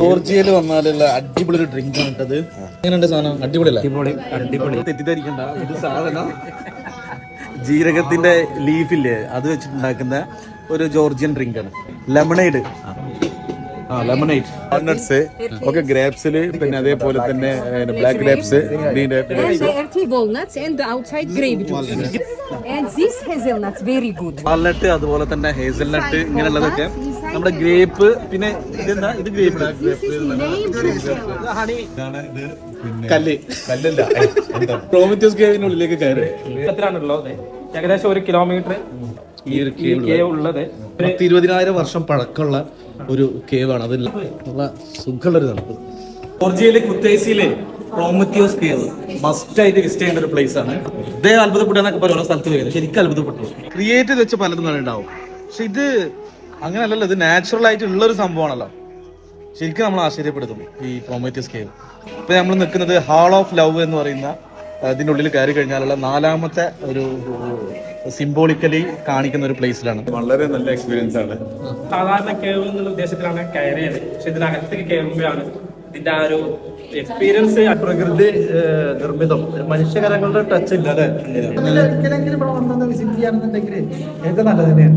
ജോർജിയയിൽ വന്നാലുള്ള അടിപൊളി ഒരു ഡ്രിങ്ക് ആണ് ഇട്ടത്. എങ്ങനെയുണ്ട് സാധനം? അടിപൊളിയല്ല? അടിപൊളി. തെറ്റിദ്ധരിക്കണ്ട, ഇത് സാധനം ജീരകത്തിന്റെ ലീഫില്ലേ അത് വെച്ചിട്ടുണ്ടാക്കുന്ന ഒരു ജോർജിയൻ ഡ്രിങ്ക് ആണ്. ലെമണേഡ്. ലെമണേഡ്. വാൾനട്ട്സ് ഒക്കെ ഗ്രേപ്സില്, പിന്നെ അതേപോലെ തന്നെ black grapes, green grapes. walnuts and outside grape juice. And this hazelnuts very good. Walnut, അതുപോലെ തന്നെ ഹേസൽനട്ട്, ഇങ്ങനെയുള്ളതൊക്കെ നമ്മുടെ ഗ്രേപ്പ്. പിന്നെ ഇതെന്താ? ഇത് ഗ്രേപ്പ് ഹണി. കല്ലല്ല പ്രോമിത്യസ് കേവിനുള്ളിലേക്ക് കയറി. എത്രയാണുള്ളത്? ഏകദേശം 1 കിലോമീറ്റർ ഈ ഒരു കേവ് ഉള്ളത്. 20,000 വർഷം പഴക്കമുള്ള ഒരു കേവാണ്. അതിൽ നല്ല സുഖമുള്ളൊരു തണുപ്പ്. ജോർജിയയിലെ കുത്തേസിയിലെ പ്രോമിത്യോസ് കേവ് മസ്റ്റ് ആയിട്ട് വിസിറ്റ് ചെയ്യേണ്ട ഒരു പ്ലേസ് ആണ്. ഇതേ അത്ഭുതപ്പെട്ടാന്നൊക്കെ പറയുന്ന സ്ഥലത്ത് വരുന്നത് ശരിക്കും അത്ഭുതപ്പെട്ടു. ക്രിയേറ്റ് ചെയ്ത് വെച്ച പലതും ഉണ്ടാവും, പക്ഷെ ഇത് അങ്ങനെയല്ലല്ലോ. ഇത് നാച്ചുറൽ ആയിട്ട് ഉള്ളൊരു സംഭവമാണല്ലോ. ശരിക്കും നമ്മൾ ആശ്ചര്യപ്പെടുത്തും ഈ പ്രോമിത്യോസ് കേവ്. ഇപ്പൊ നമ്മൾ നിൽക്കുന്നത് ഹാൾ ഓഫ് ലവ് എന്ന് പറയുന്ന ഇതിൻ്റെ ഉള്ളിൽ കയറി കഴിഞ്ഞാലുള്ള 4ാമത്തെ ഒരു സിംബോളിക്കലി കാണിക്കുന്ന ഒരു പ്ലേസിലാണ്. വളരെ നല്ല എക്സ്പീരിയൻസ് ആണ്. സാധാരണ കേവ് എന്നുള്ള ഉദ്ദേശത്തിലാണ് കയറിയത്, പക്ഷെ ഇതിനകത്തേക്ക് കയറുമ്പോഴാണ് ഇതിന്റെ ആ ഒരു എക്സ്പീരിയൻസ്. പ്രകൃതി നിർമ്മിതം, മനുഷ്യകരങ്ങളുടെ ടച്ച് ഇല്ല അല്ലേ? ഒരിക്കലെങ്കിലും ഇവിടെ വന്നത് വിസിറ്റ് ചെയ്യാണെന്നുണ്ടെങ്കിൽ ഏറ്റവും നല്ലത് തന്നെയാണ്.